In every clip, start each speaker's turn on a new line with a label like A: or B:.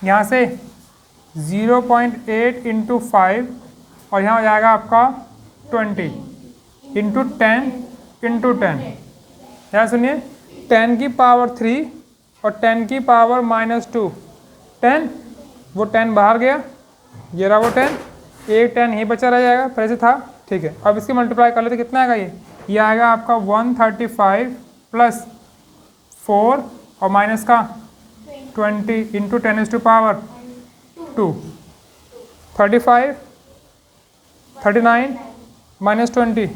A: यहाँ से 0.8 इंटू 5 और यहाँ हो जाएगा आपका 20 इंटू 10 इंटू 10। यहाँ सुनिए 10 की पावर 3 और 10 की पावर -2, 10, वो 10 बाहर गया, ये रहा वो 10, एक 10 यहीं बचा रह जाएगा, पहले से था, ठीक है। अब इसकी मल्टीप्लाई कर लेते कितना आएगा ये आएगा आपका 135 प्लस 4 और माइनस का 20 इंटू 10⁻² 2, 35, 39 -20,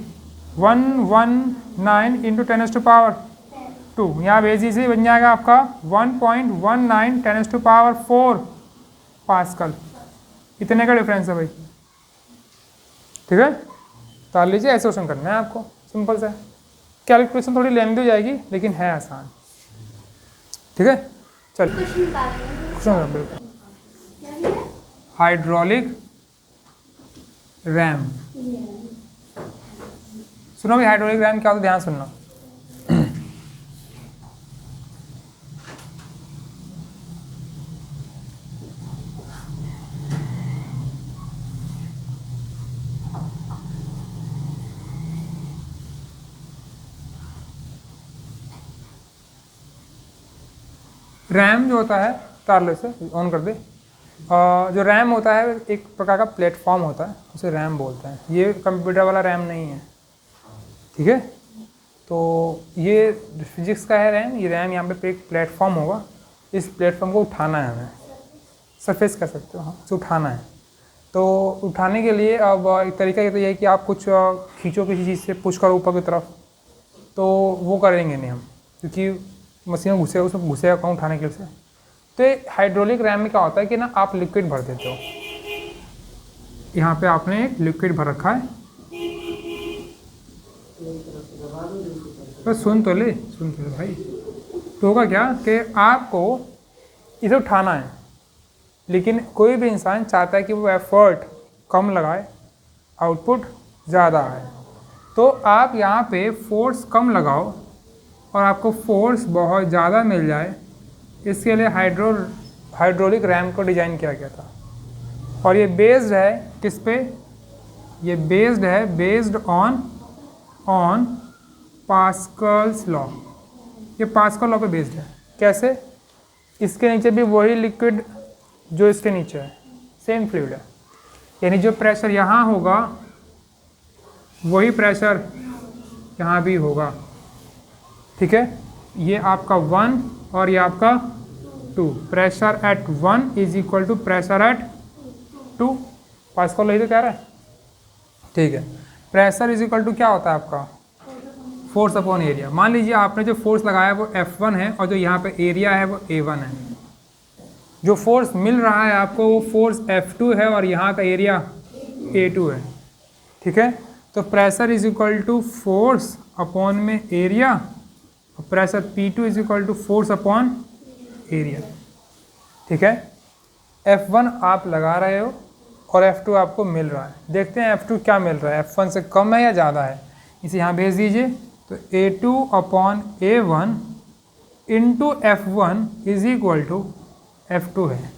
A: 119 इंटू 10⁻²। यहाँ भेज दीजिए, बन जाएगा आपका 1.19 10⁻⁴ पास्कल। इतने का डिफरेंस है भाई, ठीक है। तार लीजिए, ऐसे क्वेश्चन करना है आपको, सिंपल सा। कैलकुलेशन थोड़ी लेंदी हो जाएगी लेकिन है आसान, ठीक है। चलिए क्वेश्चन बिल्कुल। हाइड्रोलिक रैम, सुनो भाई, हाइड्रोलिक रैम क्या होता है, ध्यान सुनना। रैम जो होता है, तार से ऑन कर दे। जो रैम होता है एक प्रकार का प्लेटफॉर्म होता है, उसे रैम बोलते हैं। ये कंप्यूटर वाला रैम नहीं है, ठीक है। तो ये फिजिक्स का है रैम। ये रैम यहाँ पे एक प्लेटफॉर्म होगा, इस प्लेटफॉर्म को उठाना है हमें, सरफेस कह सकते हो, हाँ, इसे उठाना है। तो उठाने के लिए अब एक तरीका तो ये है कि आप कुछ खींचो किसी चीज़ से, पुश करो ऊपर की तरफ, तो वो करेंगे नहीं हम, क्योंकि मशीन में घुसेगा, उसमें घुसेगा कौन उठाने के लिए से। तो हाइड्रोलिक रैम में क्या होता है कि ना, आप लिक्विड भर देते हो। यहाँ पे आपने एक लिक्विड भर रखा है, तो सुन तो ले भाई। तो होगा क्या कि आपको इसे उठाना है, लेकिन कोई भी इंसान चाहता है कि वो एफर्ट कम लगाए, आउटपुट ज़्यादा आए। तो आप यहाँ पे फोर्स कम लगाओ और आपको फोर्स बहुत ज़्यादा मिल जाए, इसके लिए हाइड्रोलिक रैम को डिज़ाइन किया गया था। और ये बेस्ड है किस पे, ये बेस्ड ऑन पास्कल्स लॉ। ये पास्कल लॉ पे बेस्ड है। कैसे? इसके नीचे भी वही लिक्विड जो इसके नीचे है, सेम फ्लूइड है, यानी जो प्रेशर यहाँ होगा वही प्रेशर यहाँ भी होगा, ठीक है। ये आपका 1 और ये आपका 2, pressure at 1 is equal to pressure at 2। Pascal यही तो कह रहा है, ठीक है। प्रेशर इज इक्वल टू क्या होता है आपका, फोर्स अपॉन एरिया। मान लीजिए आपने जो फोर्स लगाया वो F1 है और जो यहाँ पे एरिया है वो A1 है। जो फोर्स मिल रहा है आपको वो फोर्स F2 है और यहाँ का एरिया A2 है, ठीक है। तो pressure is equal to force upon में area, pressure P2 is equal to force upon area, ठीक है। F1 आप लगा रहे हो और F2 आपको मिल रहा है। देखते हैं F2 क्या मिल रहा है, F1 से कम है या ज़्यादा है। इसे यहाँ भेज दीजिए, तो A2 upon A1 into F1 is equal to F2 है।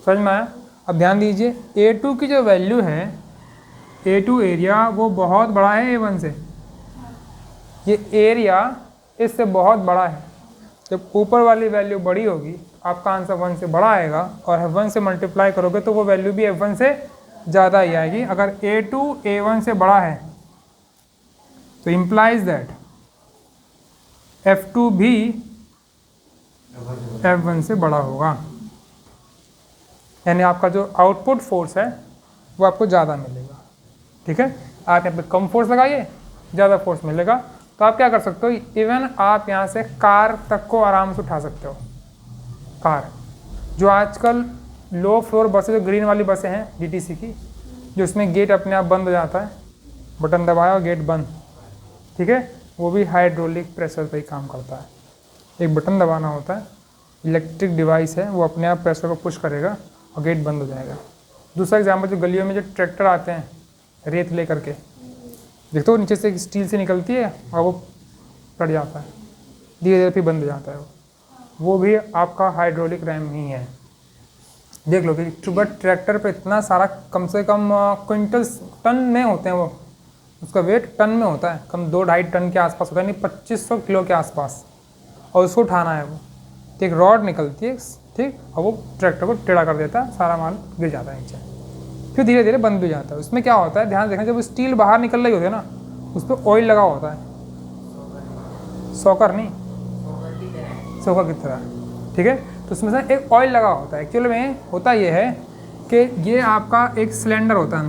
A: समझ में आया? अब ध्यान दीजिए, A2 की जो वैल्यू है, A2 एरिया वो बहुत बड़ा है A1 से। ये एरिया इससे बहुत बड़ा है। जब ऊपर वाली वैल्यू बड़ी होगी आपका आंसर 1 से बड़ा आएगा, और F1 से मल्टीप्लाई करोगे तो वो वैल्यू भी F1 से ज़्यादा ही आएगी। अगर A2 A1 से बड़ा है तो इम्प्लाइज दैट F2 भी F1 से बड़ा होगा, यानी आपका जो आउटपुट फोर्स है वो आपको ज़्यादा मिलेगा, ठीक है। आप यहाँ पे कम फोर्स लगाइए, ज़्यादा फोर्स मिलेगा। तो आप क्या कर सकते हो, इवन आप यहाँ से कार तक को आराम से उठा सकते हो। कार जो आजकल लो फ्लोर बसें, जो ग्रीन वाली बसें हैं DTC की, जो उसमें गेट अपने आप बंद हो जाता है, बटन दबाया और गेट बंद, ठीक है, वो भी हाइड्रोलिक प्रेशर पे ही काम करता है। एक बटन दबाना होता है, इलेक्ट्रिक डिवाइस है, वो अपने आप प्रेशर को पुश करेगा और गेट बंद हो जाएगा। दूसरा एग्जाम्पल, जो गलियों में जो ट्रैक्टर आते हैं रेत ले करके, देखते हो नीचे से स्टील से निकलती है और वो पड़ जाता है, धीरे धीरे फिर बंद हो जाता है वो। वो भी आपका हाइड्रोलिक रैम ही है। देख लो कि बट ट्रैक्टर पे इतना सारा, कम से कम क्विंटल टन में होते हैं वो, उसका वेट टन में होता है, कम 2-2.5 टन के आसपास होता है, नहीं 2500 किलो के आसपास, और उसको उठाना है वो। तो एक रॉड निकलती है, ठीक, और वो ट्रैक्टर को टेढ़ा कर देता है, सारा माल गिर जाता है नीचे, फिर धीरे धीरे बंद भी जाता है। उसमें क्या होता है, ध्यान देखना, जब स्टील बाहर निकल रही होती है ना, उस पर ऑयल लगा होता है, सॉकर नहीं, सॉकर की तरह, ठीक है। तो उसमें से एक ऑयल लगा होता है। एक्चुअली में होता ये है कि ये आपका एक सिलेंडर होता है,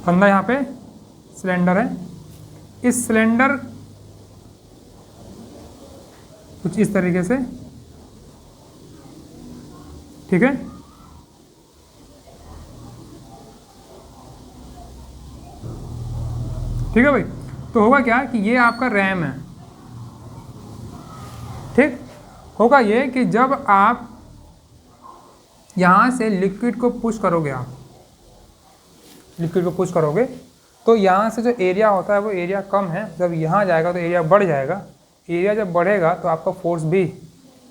A: अंदर यहाँ पे सिलेंडर है। इस सिलेंडर कुछ इस तरीके से, ठीक है, ठीक है भाई। तो होगा क्या कि ये आपका रैम है, ठीक। होगा ये कि जब आप यहाँ से लिक्विड को पुश करोगे, आप लिक्विड को पुश करोगे, तो यहाँ से जो एरिया होता है वो एरिया कम है, जब यहाँ जाएगा तो एरिया बढ़ जाएगा। एरिया जब बढ़ेगा तो आपका फोर्स भी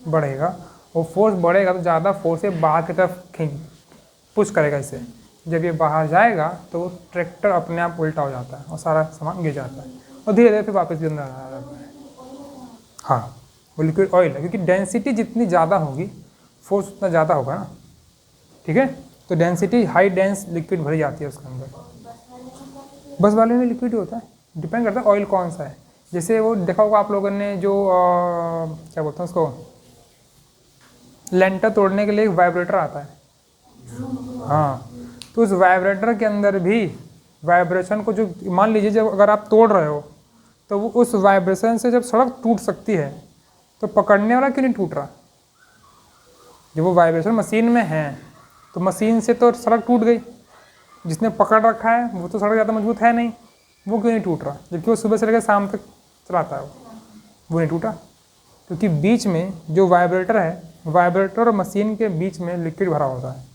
A: बढ़ेगा, वो फोर्स बढ़ेगा तो ज़्यादा फोर्स से बाहर की तरफ पुश करेगा इसे। जब ये बाहर जाएगा तो ट्रैक्टर अपने आप उल्टा हो जाता है और सारा सामान गिर जाता है, और धीरे धीरे फिर वापस भी अंदर आ जाता है। हाँ, वो लिक्विड ऑयल है, क्योंकि डेंसिटी जितनी ज़्यादा होगी फोर्स उतना ज़्यादा होगा ना, ठीक है। तो डेंसिटी, हाई डेंस लिक्विड भरी जाती है उसके अंदर। बस वाले में लिक्विड होता है, डिपेंड करता है ऑयल कौन सा है। जैसे वो देखा होगा आप लोगों ने, जो क्या बोलते हैं उसको, लेंटर तोड़ने के लिए एक वाइब्रेटर आता है, हाँ, तो उस वाइब्रेटर के अंदर भी वाइब्रेशन को, जो मान लीजिए जब अगर आप तोड़ रहे हो तो वो उस वाइब्रेशन से जब सड़क टूट सकती है, तो पकड़ने वाला क्यों नहीं टूट रहा? जब वो वाइब्रेशन मशीन में है तो मशीन से तो सड़क टूट गई, जिसने पकड़ रखा है वो तो सड़क ज़्यादा मजबूत है नहीं, वो क्यों नहीं टूट रहा? जबकि वो सुबह से लेकर शाम तक चलाता है, वो नहीं टूटा, क्योंकि बीच में जो वाइब्रेटर है, वाइब्रेटर और मशीन के बीच में लिक्विड भरा होता है।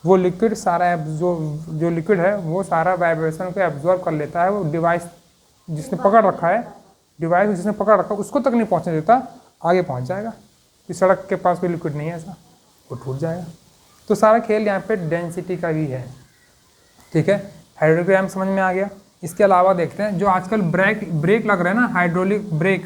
A: वो लिक्विड सारा जो लिक्विड है वो सारा वाइब्रेशन को एब्जॉर्ब कर लेता है। वो डिवाइस जिसने पकड़ रखा है, डिवाइस जिसने पकड़ रखा है उसको तक नहीं पहुंचने देता, आगे पहुंच जाएगा। इस सड़क के पास कोई लिक्विड नहीं है ऐसा, वो टूट जाएगा। तो सारा खेल यहाँ पे डेंसिटी का भी है, ठीक है। हाइड्रोलिक रैम समझ में आ गया। इसके अलावा देखते हैं जो आजकल ब्रेक लग रहा है ना, हाइड्रोलिक ब्रेक,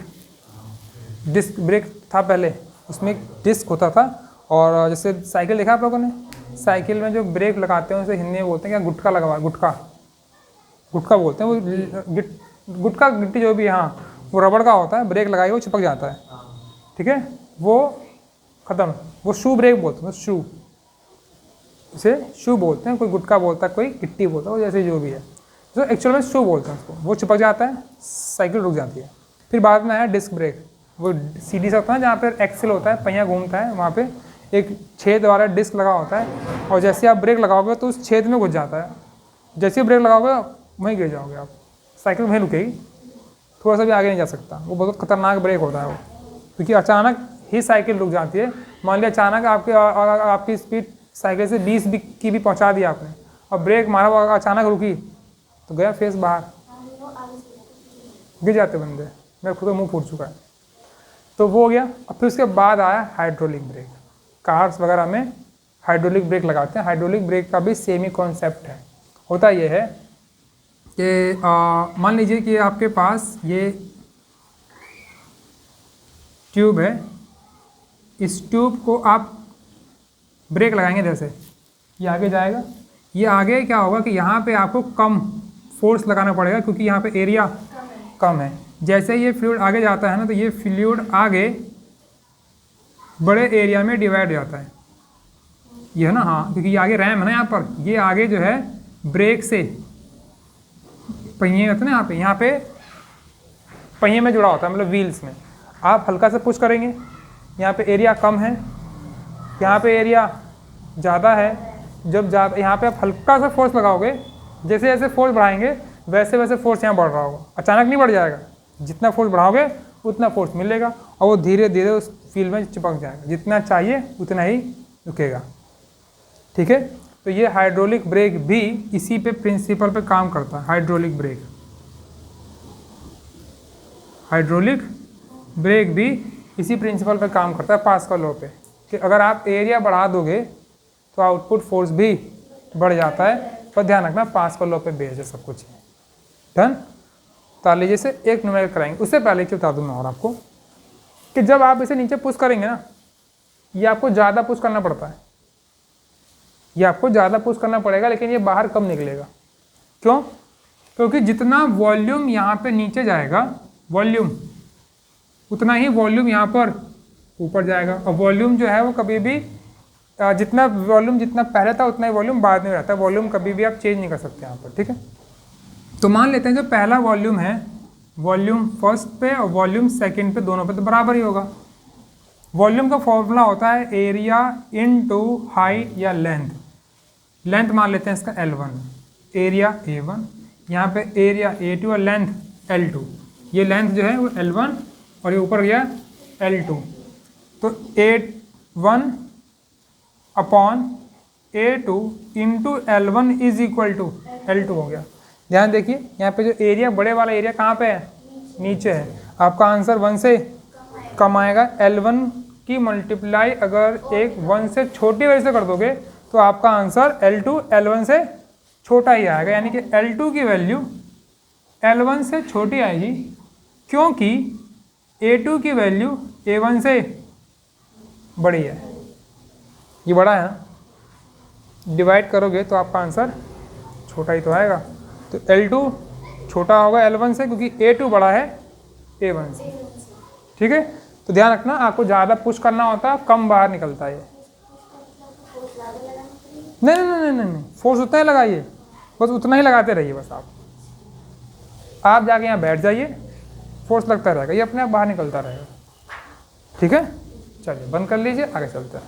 A: डिस्क ब्रेक था पहले, उसमें एक डिस्क होता था। और जैसे साइकिल देखा आप लोगों ने, साइकिल में जो ब्रेक लगाते हैं उसे हिंदी में बोलते हैं क्या, गुटका लगा, गुटका बोलते हैं। वो गुटका गिट्टी जो भी, हाँ, वो रबड़ का होता है, ब्रेक लगाएगा वो चिपक जाता है, ठीक है, वो ख़त्म। वो शू ब्रेक बोलते हैं, शू, इसे शू बोलते हैं, कोई गुटका बोलता है, कोई गिट्टी बोलता है, वो जैसे जो भी है, जो एक्चुअल में शू बोलते हैं उसको। वो चिपक जाता है, साइकिल रुक जाती है। फिर बाद में आया डिस्क ब्रेक, वो सीधी सा होता है जहाँ पर एक्सेल होता है, पहिया घूमता है, वहाँ पे एक छेद वाला डिस्क लगा होता है, और जैसे आप ब्रेक लगाओगे तो उस छेद में घुस जाता है। जैसे ब्रेक लगाओगे वहीं गिर जाओगे आप, साइकिल वहीं रुकेगी, थोड़ा सा भी आगे नहीं जा सकता। वो बहुत खतरनाक ब्रेक होता है वो, क्योंकि अचानक ही साइकिल रुक जाती है। मान लिया अचानक आपकी स्पीड साइकिल से 20 की भी पहुंचा दी आपने, और ब्रेक मारा, अचानक रुकी तो गया फेस बाहर, गिर जाते बंदे। मेरा खुद का मुँह फूट चुका है। तो वो हो गया। अब फिर उसके बाद आया हाइड्रोलिक ब्रेक। कार्स वगैरह में हाइड्रोलिक ब्रेक लगाते हैं। हाइड्रोलिक ब्रेक का भी सेम ही कॉन्सेप्ट है। होता ये है कि मान लीजिए कि आपके पास ये ट्यूब है, इस ट्यूब को आप ब्रेक लगाएंगे, जैसे ये आगे जाएगा, ये आगे क्या होगा कि यहाँ पे आपको कम फोर्स लगाना पड़ेगा, क्योंकि यहाँ पे एरिया कम है। जैसे ये फ्लूइड आगे जाता है ना, तो ये फ्लूइड आगे बड़े एरिया में डिवाइड हो जाता है, ये है ना, हाँ, क्योंकि ये आगे रैम है ना, यहाँ पर ये आगे जो है ब्रेक से पहिए होते हैं ना, यहाँ पे पहिए में जुड़ा होता है, मतलब व्हील्स में। आप हल्का से पुश करेंगे, यहाँ पे एरिया कम है, यहाँ पे एरिया ज़्यादा है। जब ज़्यादा यहाँ पे आप हल्का सा फोर्स लगाओगे, जैसे जैसे फोर्स बढ़ाएंगे वैसे वैसे फोर्स यहाँ बढ़ रहा होगा, अचानक नहीं बढ़ जाएगा। जितना फोर्स बढ़ाओगे उतना फोर्स मिलेगा, और वो धीरे धीरे उस फील्ड में चिपक जाएगा, जितना चाहिए उतना ही रुकेगा, ठीक है। तो ये हाइड्रोलिक ब्रेक भी इसी पे प्रिंसिपल पे काम करता है। हाइड्रोलिक ब्रेक भी इसी प्रिंसिपल पे काम करता है, पास्कल लॉ पे, कि अगर आप एरिया बढ़ा दोगे तो आउटपुट फोर्स भी बढ़ जाता है। पर ध्यान रखना पास्कल लॉ पे बेस्ड है सब कुछ। डन। तो लीजिए से एक न्यूमेरिकल कराएंगे। उससे पहले क्या बता दूँ मैं और आपको कि जब आप इसे नीचे पुश करेंगे ना, ये आपको ज़्यादा पुश करना पड़ता है, ये आपको ज़्यादा पुश करना पड़ेगा, लेकिन ये बाहर कम निकलेगा। क्यों? क्योंकि जितना वॉल्यूम यहाँ पे नीचे जाएगा वॉल्यूम, उतना ही वॉल्यूम यहाँ पर ऊपर जाएगा। और वॉल्यूम जो है वो कभी भी जितना वॉल्यूम जितना पहले था उतना ही वॉल्यूम बाद में रहता है। वॉल्यूम कभी भी आप चेंज नहीं कर सकते यहाँ पर, ठीक है। तो मान लेते हैं जो पहला वॉल्यूम है, वॉल्यूम फर्स्ट पे और वॉल्यूम सेकंड पे, दोनों पे तो बराबर ही होगा। वॉल्यूम का फॉर्मूला होता है एरिया इनटू हाइट या लेंथ। लेंथ मान लेते हैं इसका L1, एरिया A1, यहाँ पे एरिया A2 और लेंथ L2। ये लेंथ जो है वो L1 और ये ऊपर गया L2। तो A1 upon A2 into L1 is equal to L2 हो गया। ध्यान देखिए यहाँ पे जो एरिया, बड़े वाला एरिया कहाँ पे है? नीचे है। आपका आंसर 1 से कम आएगा। L1 की मल्टीप्लाई अगर एक 1 से छोटी वजह से कर दोगे तो आपका आंसर L2 L1 से छोटा ही आएगा। यानी कि L2 की वैल्यू L1 से छोटी आएगी, क्योंकि A2 की वैल्यू A1 से बड़ी है। ये बड़ा है ना, डिवाइड करोगे तो आपका आंसर छोटा ही तो आएगा। तो L2 छोटा होगा L1 से, क्योंकि A2 बड़ा है A1 से। ठीक है, तो ध्यान रखना आपको ज़्यादा पुश करना होता है, कम बाहर निकलता है। नहीं नहीं नहीं नहीं नहीं, फोर्स उतना ही लगाइए, बस उतना ही लगाते रहिए। बस आप जाके यहाँ बैठ जाइए, फोर्स लगता रहेगा, ये अपने आप बाहर निकलता रहेगा। ठीक है, चलिए बंद कर लीजिए, आगे चलते हैं।